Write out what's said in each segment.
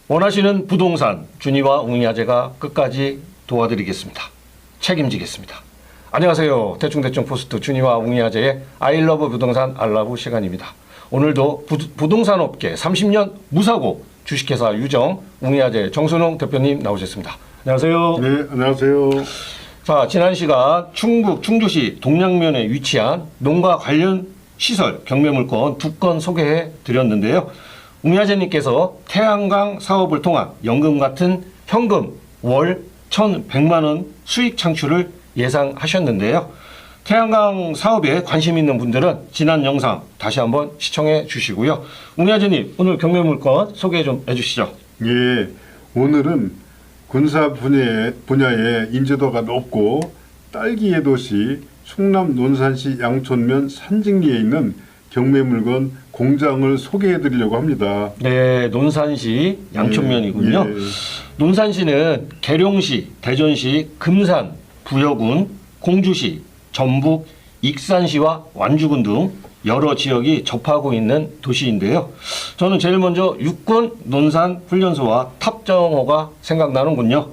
원하시는 부동산 준이와 웅이아재가 끝까지 도와드리겠습니다. 책임지겠습니다. 안녕하세요. 대충대충 포스트 준이와 웅이아재의 아이러브 부동산 알라브 시간입니다. 오늘도 부동산 업계 30년 무사고 주식회사 유정 웅이아재 정순웅 대표님 나오셨습니다. 안녕하세요. 네, 안녕하세요. 자, 지난 시간 충북 충주시 동양면에 위치한 농가 관련 시설 경매물건 2건 소개해 드렸는데요. 웅이아재님께서 태양광 사업을 통한 연금 같은 현금 월 1,100만 원 수익 창출을 예상하셨는데요. 태양광 사업에 관심 있는 분들은 지난 영상 다시 한번 시청해 주시고요. 웅이아재님, 오늘 경매물건 소개 좀 해주시죠. 예, 오늘은 군사 분야의 인지도가 높고 딸기의 도시 충남 논산시 양촌면 산직리에 있는 경매물건 공장을 소개해 드리려고 합니다. 네, 논산시 양촌면이군요. 예. 논산시는 계룡시, 대전시, 금산, 부여군, 공주시, 전북, 익산시와 완주군 등 여러 지역이 접하고 있는 도시인데요. 저는 제일 먼저 육군 논산 훈련소와 탑정호가 생각나는군요.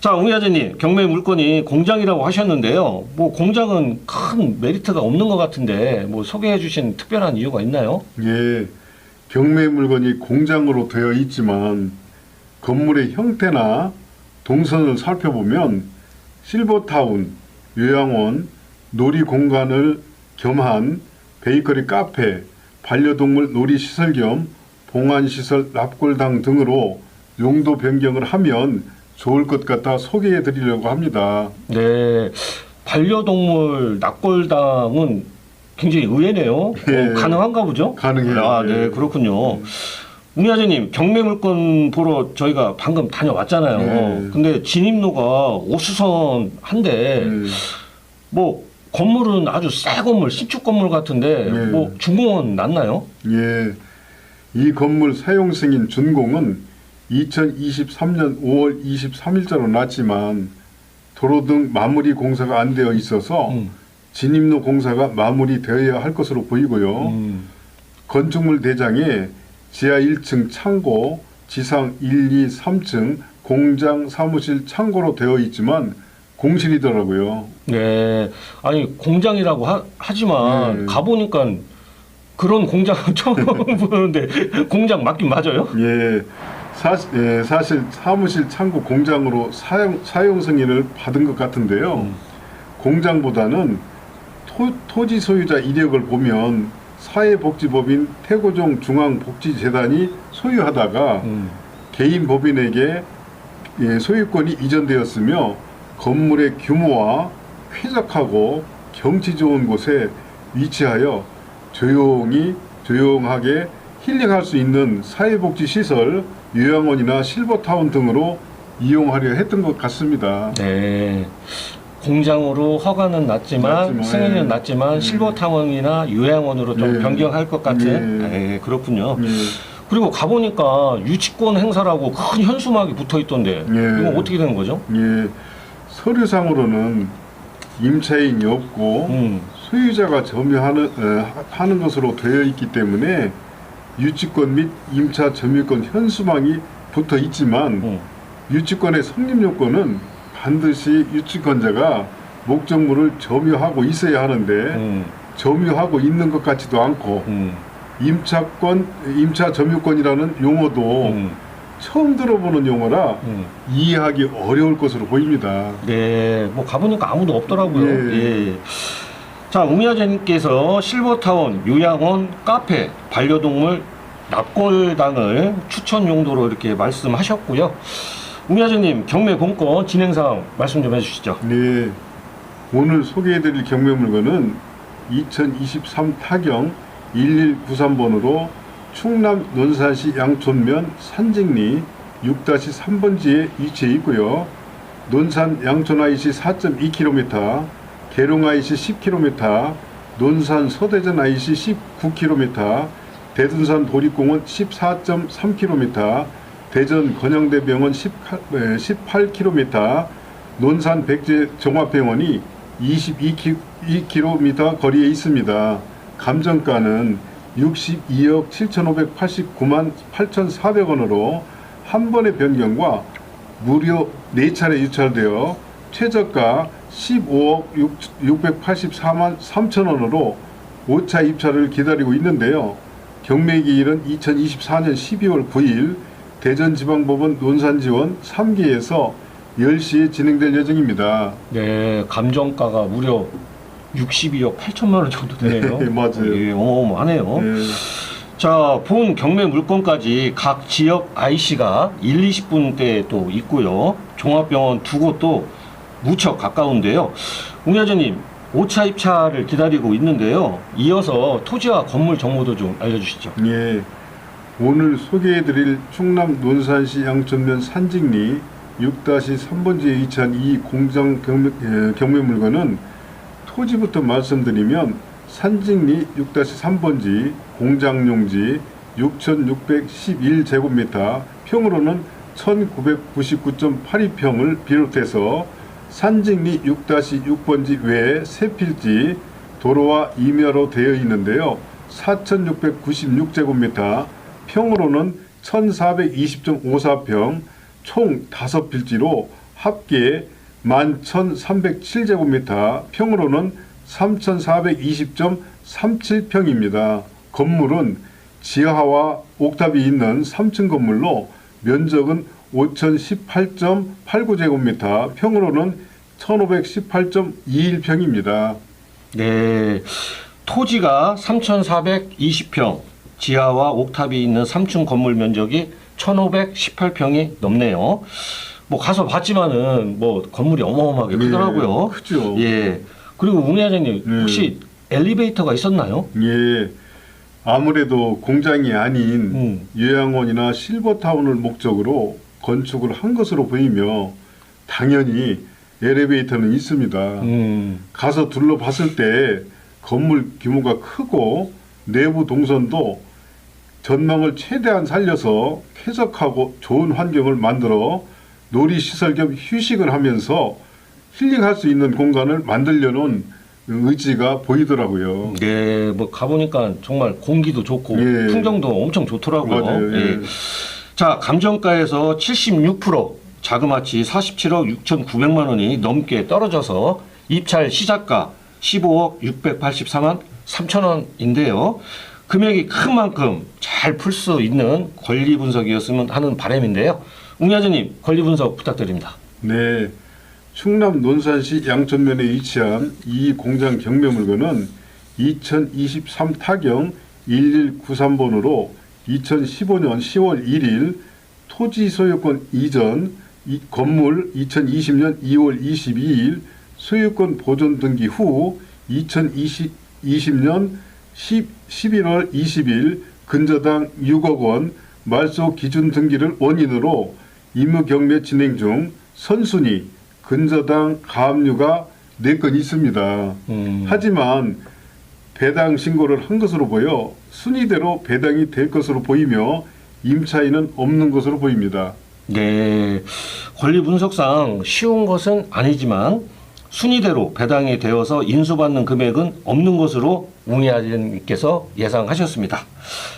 자, 웅이아재님, 경매 물건이 공장이라고 하셨는데요. 뭐 공장은 큰 메리트가 없는 것 같은데 뭐 소개해 주신 특별한 이유가 있나요? 예, 경매 물건이 공장으로 되어 있지만 건물의 형태나 동선을 살펴보면 실버타운, 요양원, 놀이공간을 겸한 베이커리 카페, 반려동물 놀이시설 겸 봉안시설 납골당 등으로 용도 변경을 하면 좋을 것 같아 소개해 드리려고 합니다. 네, 반려동물 납골당은 굉장히 의외네요. 네. 가능한가 보죠? 가능해요. 아, 네, 그렇군요. 웅이아재님, 경매 물건 보러 저희가 방금 다녀왔잖아요. 네. 근데 진입로가 오수선한데 뭐 건물은 아주 새 건물, 신축 건물 같은데 네. 뭐 준공은 났나요? 예, 이 건물 사용 승인 준공은 2023년 5월 23일자로 났지만 도로 등 마무리 공사가 안 되어 있어서 진입로 공사가 마무리되어야 할 것으로 보이고요. 건축물 대장에 지하 1층 창고, 지상 1, 2, 3층 공장, 사무실, 창고로 되어 있지만 공실이더라고요. 네, 아니 공장이라고 하지만 네. 가보니까 그런 공장 처음 보는데 공장 맞긴 맞아요? 예, 사실 사무실, 창고, 공장으로 사용 승인을 받은 것 같은데요. 공장보다는 토지 소유자 이력을 보면 사회복지법인 태고종 중앙복지재단이 소유하다가 개인 법인에게 소유권이 이전되었으며 건물의 규모와 쾌적하고 경치 좋은 곳에 위치하여 조용하게 힐링할 수 있는 사회복지시설, 요양원이나 실버타운 등으로 이용하려 했던 것 같습니다. 네. 공장으로 허가는 났지만 승인은 예. 났지만 실버타운이나 요양원으로 좀 예. 변경할 것 같은. 예. 네, 그렇군요. 예. 그리고 가보니까 유치권 행사라고 큰 현수막이 붙어 있던데 이건 어떻게 되는 거죠? 예, 서류상으로는 임차인이 없고 소유자가 점유하는 하는 것으로 되어 있기 때문에 유치권 및 임차 점유권 현수막이 붙어 있지만 유치권의 성립 요건은 반드시 유치권자가 목적물을 점유하고 있어야 하는데 점유하고 있는 것 같지도 않고 임차 점유권이라는 용어도 처음 들어보는 용어라 이해하기 어려울 것으로 보입니다. 네, 뭐 가보니까 아무도 없더라고요. 예. 예. 자, 웅이아재님께서 실버타운, 요양원, 카페, 반려동물 납골당을 추천 용도로 이렇게 말씀하셨고요. 웅이아재님, 경매 본건 진행사항 말씀 좀 해주시죠. 네, 오늘 소개해드릴 경매 물건은 2023 타경 1193번으로 충남 논산시 양촌면 산직리 6-3번지에 위치해 있고요. 논산 양촌 IC 4.2km, 계룡 IC 10km, 논산 서대전 IC 19km, 대둔산 도립공원 14.3km, 대전 건영대병원 18km, 논산 백제 종합병원이 22km 거리에 있습니다. 감정가는 62억 7,589만 8,400원으로 한 번의 변경과 무려 4차례 유찰되어 최저가 15억 684만 3천 원으로 5차 입찰을 기다리고 있는데요. 경매기일은 2024년 12월 9일 대전지방법원 논산지원 3기에서 10시에 진행될 예정입니다. 네, 감정가가 무려 62억 8천만 원 정도 되네요. 맞아요. 예, 어마어마하네요. 네. 자, 본 경매 물건까지 각 지역 IC가 1, 20분대에 또 있고요. 종합병원 두 곳도 무척 가까운데요. 웅야재님, 5차 입찰을 기다리고 있는데요. 이어서 토지와 건물 정보도 좀 알려주시죠. 예, 오늘 소개해드릴 충남 논산시 양천면 산직리 6-3번지에 위치한 이 공장 경매 물건은 토지부터 말씀드리면 산직리 6-3번지 공장용지 6,611제곱미터, 평으로는 1,999.82평을 비롯해서 산직리 6-6번지 외에 세 필지, 도로와 임야로 되어 있는데요. 4,696제곱미터, 평으로는 1,420.54평, 총 5필지로 합계 11,307제곱미터, 평으로는 3,420.37평입니다. 건물은 지하와 옥탑이 있는 3층 건물로 면적은 5,018.89제곱미터, 평으로는 1,518.21평입니다. 네, 토지가 3,420평, 지하와 옥탑이 있는 3층 건물 면적이 1,518평이 넘네요. 뭐 가서 봤지만은 뭐 건물이 어마어마하게 크더라고요. 크죠. 예. 그리고 웅야장님 혹시 엘리베이터가 있었나요? 예. 아무래도 공장이 아닌 요양원이나 실버타운을 목적으로 건축을 한 것으로 보이며 당연히 엘리베이터는 있습니다. 가서 둘러봤을 때 건물 규모가 크고 내부 동선도 전망을 최대한 살려서 쾌적하고 좋은 환경을 만들어 놀이시설 겸 휴식을 하면서 힐링할 수 있는 공간을 만들려는 의지가 보이더라고요. 네, 뭐 가보니까 정말 공기도 좋고 예. 풍경도 엄청 좋더라고요. 맞아요. 예. 예. 자, 감정가에서 76%, 자그마치 47억 6,900만 원이 넘게 떨어져서 입찰 시작가 15억 684만 3천 원인데요. 금액이 큰 만큼 잘 풀 수 있는 권리 분석이었으면 하는 바람인데요. 웅야재님, 권리 분석 부탁드립니다. 네. 충남 논산시 양천면에 위치한 이 공장 경매 물건은 2023 타경 1193번으로 2015년 10월 1일 토지 소유권 이전 건물 2020년 2월 22일 소유권 보존 등기 후 2020년 11월 20일 근저당 6억 원 말소 기준 등기를 원인으로 임무 경매 진행 중 선순위 근저당 가압류가 4건 있습니다. 하지만 배당 신고를 한 것으로 보여 순위대로 배당이 될 것으로 보이며 임차인은 없는 것으로 보입니다. 네, 권리 분석상 쉬운 것은 아니지만 순위대로 배당이 되어서 인수받는 금액은 없는 것으로 웅야진님께서 예상하셨습니다.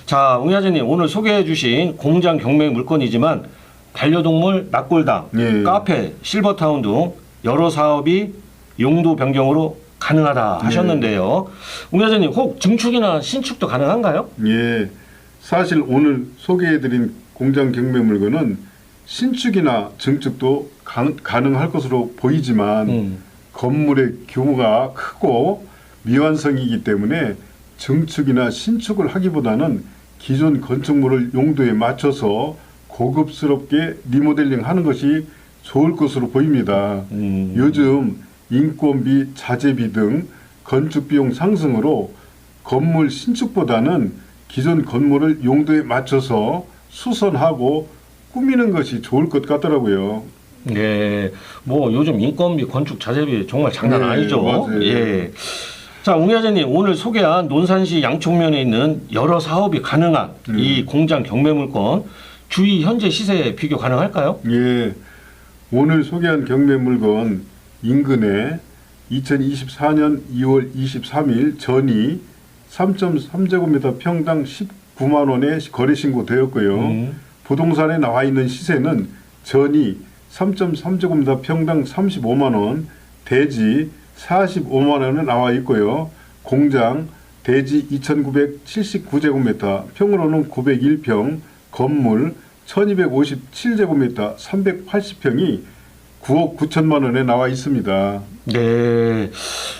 자, 웅야진님 오늘 소개해 주신 공장 경매 물건이지만 반려동물 낙골당, 예. 카페, 실버타운 등 여러 사업이 용도 변경으로 가능하다 하셨는데요. 웅야진님 혹 증축이나 신축도 가능한가요? 예, 사실 오늘 소개해드린 공장 경매 물건은 신축이나 증축도 가능할 것으로 보이지만 건물의 규모가 크고 미완성이기 때문에 증축이나 신축을 하기보다는 기존 건축물을 용도에 맞춰서 고급스럽게 리모델링 하는 것이 좋을 것으로 보입니다. 요즘 인건비, 자재비 등 건축비용 상승으로 건물 신축보다는 기존 건물을 용도에 맞춰서 수선하고 꾸미는 것이 좋을 것 같더라고요. 네, 뭐 요즘 인건비, 건축 자재비 정말 장난 네, 아니죠. 맞아요. 예. 자, 웅야재님 오늘 소개한 논산시 양촌면에 있는 여러 사업이 가능한 이 공장 경매 물건 주위 현재 시세 비교 가능할까요? 예, 오늘 소개한 경매 물건 인근에 2024년 2월 23일 전이 3.3제곱미터 평당 19만 원에 거래 신고되었고요. 부동산에 나와 있는 시세는 전이 3.3제곱미터 평당 35만 원, 대지 45만 원에 나와 있고요. 공장 대지 2,979제곱미터, 평으로는 901평, 건물 1,257제곱미터, 380평이 9억 9천만 원에 나와 있습니다. 네,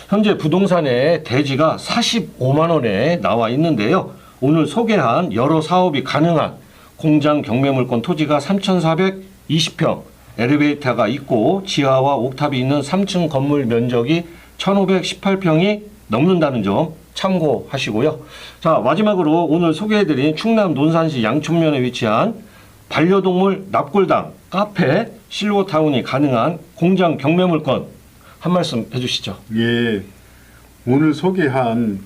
현재 부동산의 대지가 45만 원에 나와 있는데요. 오늘 소개한 여러 사업이 가능한 공장 경매물건 토지가 3,420평, 엘리베이터가 있고 지하와 옥탑이 있는 3층 건물 면적이 1,518평이 넘는다는 점 참고하시고요. 자, 마지막으로 오늘 소개해드린 충남 논산시 양촌면에 위치한 반려동물 납골당, 카페, 실버타운이 가능한 공장 경매물건 한 말씀 해주시죠. 예, 오늘 소개한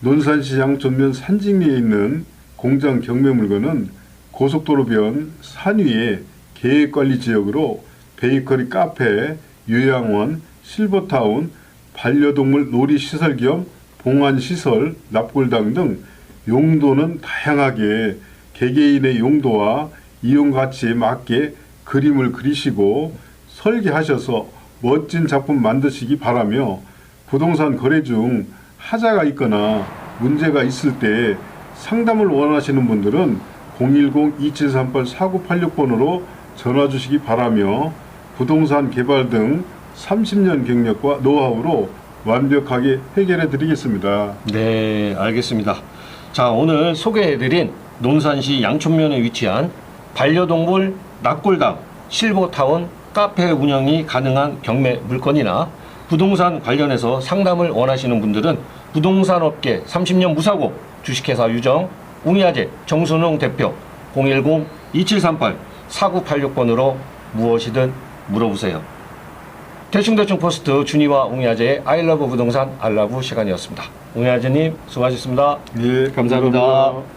논산시 양촌면 산직리에 있는 공장 경매물건은 고속도로변 산 위에 계획관리지역으로 베이커리 카페, 요양원, 실버타운, 반려동물 놀이시설 겸 봉안시설, 납골당 등 용도는 다양하게 개개인의 용도와 이용가치에 맞게 그림을 그리시고 설계하셔서 멋진 작품 만드시기 바라며 부동산 거래 중 하자가 있거나 문제가 있을 때 상담을 원하시는 분들은 010-2738-4986번으로 전화 주시기 바라며 부동산 개발 등 30년 경력과 노하우로 완벽하게 해결해 드리겠습니다. 네, 알겠습니다. 자, 오늘 소개해드린 논산시 양촌면에 위치한 반려동물 납골당, 실버타운, 카페 운영이 가능한 경매 물건이나 부동산 관련해서 상담을 원하시는 분들은 부동산업계 30년 무사고 주식회사 유정 웅이아재 정순웅 대표 010-2738-4986번으로 무엇이든 물어보세요. 대충대충 포스트 준이와 웅이아재의 아이러브 부동산 알라브 시간이었습니다. 웅이아재님 수고하셨습니다. 예, 감사합니다.